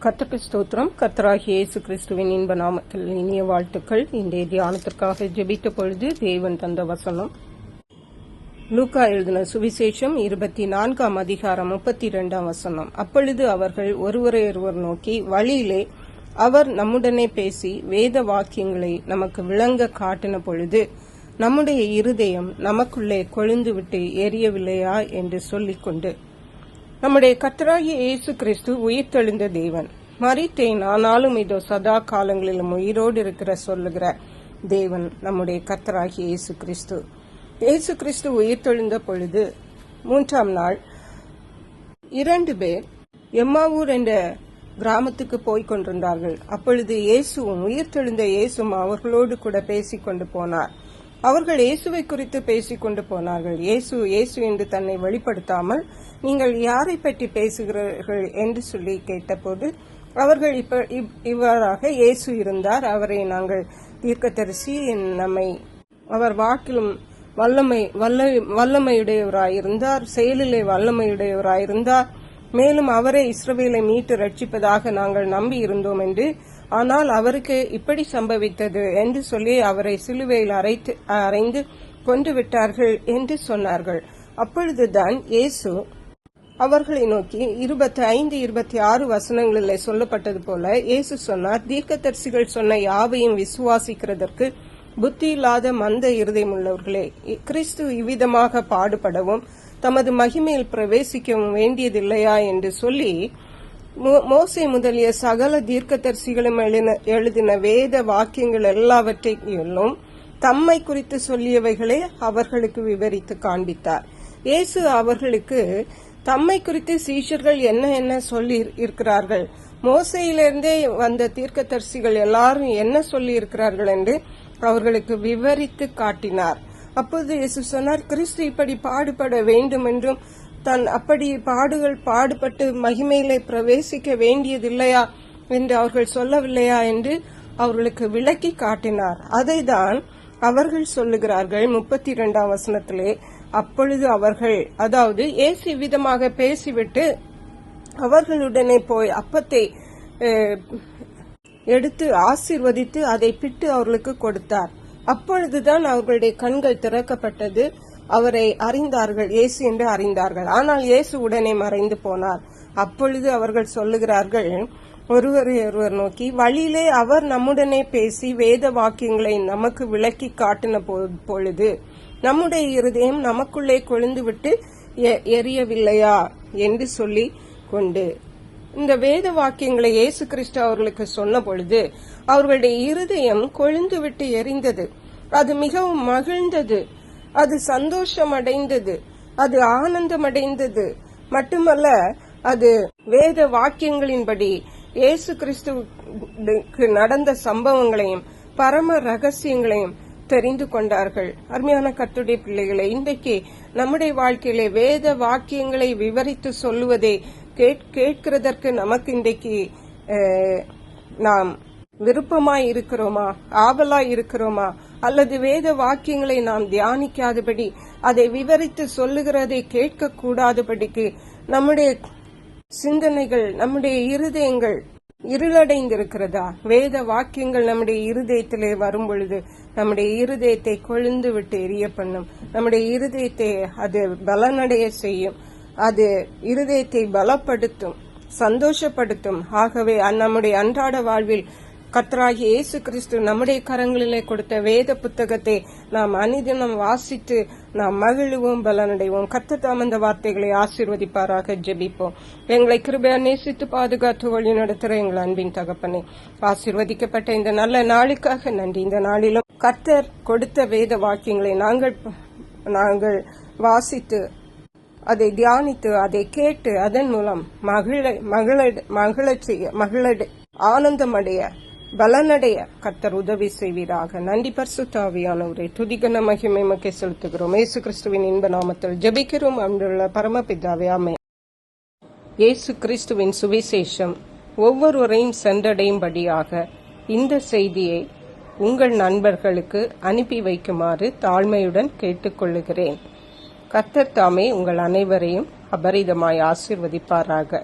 கர்த்தருக்கு ஸ்தோத்திரம். கர்த்தராகிய இயேசு கிறிஸ்துவின் இன்ப நாமத்தில் இனிய வாழ்த்துக்கள். இன்றைய தியானத்திற்காக ஜெபித்த பொழுது தேவன் தந்த வசனம் லூக்கா எழுதின சுவிசேஷம் 24 அதிகாரம் 32 வசனம். அப்பொழுது அவர்கள் ஒருவரையொருவர் நோக்கி, வழியிலே அவர் நம்முடனே பேசி வேத வாக்கியங்களை நமக்கு விளங்க காட்டின பொழுது நம்முடைய இருதயம் நமக்குள்ளே கொழுந்து விட்டு எரியவில்லையா என்று சொல்லிக்கொண்டு, நம்முடைய கர்த்தராகிய இயேசு கிறிஸ்து உயிர்த்தெழுந்த தேவன், மரித்தேன் ஆனாலும் இதோ சதா காலங்களிலும் உயிரோடு இருக்கிற சொல்லுகிற தேவன் நம்முடைய கர்த்தராகிய இயேசு கிறிஸ்து. இயேசு கிறிஸ்து உயிர்த்தெழுந்த பொழுது 3ஆம் நாள் 2 பேர் எம்மாவூர் என்ற கிராமத்துக்கு போய்க் கொண்டிருந்தார்கள். அப்பொழுது இயேசுவும் உயிர்த்தெழுந்த இயேசுவும் அவர்களோடு கூட பேசிக் கொண்டு போனார். அவர்கள் இயேசுவை குறித்து பேசிக் கொண்டு போனார்கள். இயேசு என்று தன்னை வெளிப்படுத்தாமல், நீங்கள் யாரை பற்றி பேசுகிறீர்கள் என்று சொல்லி கேட்டபோது அவர்கள் இவ்வாறாக, இயேசு இருந்தார், அவரை நாங்கள் தீர்க்கதரிசி, நம்மை அவர் வாக்கிலும் வல்லமையுடையவராயிருந்தார், செயலிலே வல்லமையுடையவராயிருந்தார், மேலும் அவரே இஸ்ரவேலை மீட்டு ரட்சிப்பதாக நாங்கள் நம்பி இருந்தோம் என்று, ஆனால் அவருக்கு இப்படி சம்பவித்தது என்று சொல்லி அவரை சிலுவையில் அறைந்து கொண்டு விட்டார்கள் என்று சொன்னார்கள். அப்பொழுதுதான் இயேசு அவர்களை நோக்கி 25, 26 வசனங்களிலே சொல்லப்பட்டது போல இயேசு சொன்னார், தீர்க்கதரிசிகள் சொன்ன யாவையும் விசுவாசிக்கிறதற்கு புத்தி இல்லாத மந்த இருதயம் உள்ளவர்களே, கிறிஸ்து இவ்விதமாக பாடுபடவும் தமது மகிமையில் பிரவேசிக்கவும் வேண்டியதில்லையா என்று சொல்லி, மோசே முதலிய சகல தீர்க்கதரிசிகளும் எழுதின வேத வாக்கியங்கள் எல்லாவற்றையும் தம்மை குறித்து சொல்லியவைகளை அவர்களுக்கு விவரித்து காண்பித்தார். இயேசு அவர்களுக்கு தம்மை குறித்து சீஷர்கள் என்ன சொல்லி இருக்கிறார்கள், மோசையிலிருந்தே வந்த தீர்க்கதரிசிகள் எல்லாரும் என்ன சொல்லி இருக்கிறார்கள் என்று அவர்களுக்கு விவரித்து காட்டினார். அப்போது இயேசு சொன்னார், கிறிஸ்து இப்படி பாடுபட வேண்டும் என்றும் அப்படி பாடுபட்டு மகிமையிலே பிரவேசிக்க வேண்டியதில்லையா என்று அவர்கள் சொல்லவில்லையா என்று அவர்களுக்கு விளக்கி காட்டினார். அதைதான் அவர்கள் சொல்லுகிறார்கள் 32ஆம் வசனத்திலே. அப்பொழுது அவர்கள், அதாவது இயேசு விதமாக பேசிவிட்டு அவர்களுடனே போய் அப்பத்தை எடுத்து ஆசீர்வதித்து அதை பிட்டு அவர்களுக்கு கொடுத்தார். அப்பொழுதுதான் அவர்களுடைய கண்கள் திறக்கப்பட்டது, அவரை அறிந்தார்கள், இயேசு என்று அறிந்தார்கள். ஆனால் இயேசு உடனே மறைந்து போனார். அப்பொழுது அவர்கள் சொல்லுகிறார்கள் ஒருவரையொருவர் நோக்கி, வழியிலே அவர் நம்முடனே பேசி வேத வாக்கியங்களை நமக்கு விளக்கி காட்டின பொழுது நம்முடைய இருதயம் நமக்குள்ளே கொழுந்து விட்டு எரியவில்லையா என்று சொல்லி கொண்டு, இந்த வேத வாக்கியங்களை இயேசு கிறிஸ்து அவர்களுக்கு சொன்ன பொழுது அவர்களுடைய இருதயம் கொழுந்து விட்டு எரிந்தது. அது மிகவும் மகிழ்ந்தது, அது சந்தோஷம் அடைந்தது, அது ஆனந்தம் அடைந்தது. மட்டுமல்ல, அது வேத வாக்கியங்களின்படி இயேசு கிறிஸ்துவுக்கு நடந்த சம்பவங்களையும் பரம ரகசியங்களையும் தெரிந்து கொண்டார்கள். அருமையான கர்த்தருடைய பிள்ளைகளை, இன்றைக்கு நம்முடைய வாழ்க்கையிலே வேத வாக்கியங்களை விவரித்து சொல்லுவதை கேட்கிறதற்கு நமக்கு இன்றைக்கு நாம் விருப்பமாய் இருக்கிறோமா, ஆவலாய் இருக்கிறோமா, அல்லது வேத வாக்கியங்களை நாம் தியானிக்காதபடி, அதை விவரித்து சொல்லுகிறதை கேட்க கூடாதபடிக்கு நம்முடைய சிந்தனைகள், நம்முடைய இருதயங்கள் இருளடைந்திருக்கிறதா? வேத வாக்கியங்கள் நம்முடைய இருதயத்திலே வரும் பொழுது நம்முடைய இருதயத்தை கொழுந்து விட்டு எரிய பண்ணும், நம்முடைய இருதயத்தை அது பலனடைய செய்யும், அது இருதயத்தை பலப்படுத்தும், சந்தோஷப்படுத்தும். ஆகவே நம்முடைய அன்றாட வாழ்வில் கர்த்தராகிய இயேசு கிறிஸ்து நம்முடைய கரங்களிலே கொடுத்த வேத புத்தகத்தை நாம் அனுதினம் வாசித்து நாம் மகிழுவோம், பலனடைவோம். கர்த்தர் தாம் அந்த வார்த்தைகளை ஆசீர்வதிப்பாராக. ஜெபிப்போம். எங்களை கிருபையா நேசித்து பாதுகாத்து வழி நடத்துகிற எங்கள் அன்பின் தகப்பனே, ஆசீர்வதிக்கப்பட்ட இந்த நல்ல நாளுக்காக நன்றி. இந்த நாளிலும் கர்த்தர் கொடுத்த வேத வாக்கியங்களை நாங்கள் வாசித்து, அதை தியானித்து, அதை கேட்டு, அதன் மூலம் ஆனந்தமடைய, பலனடைய கர்த்தர் உதவி செய்வீராக. நன்றி பரிசுத்த ஆவியானவரே, துதிகன மகிமை உமக்கே செலுத்துகிறோம். இயேசு கிறிஸ்துவின் இன்ப நாமத்தில் ஜெபிக்கிறோம், அன்புள்ள பரமபிதாவே, ஆமென். இயேசு கிறிஸ்துவின் சுவிசேஷம் ஒவ்வொருவரையும் சென்றடையும்படியாக இந்த செய்தியை உங்கள் நண்பர்களுக்கு அனுப்பி வைக்குமாறு தாழ்மையுடன் கேட்டுக்கொள்ளுகிறேன். கர்த்தர் தாமே உங்கள் அனைவரையும் அபரிதமாய் ஆசீர்வதிப்பாராக.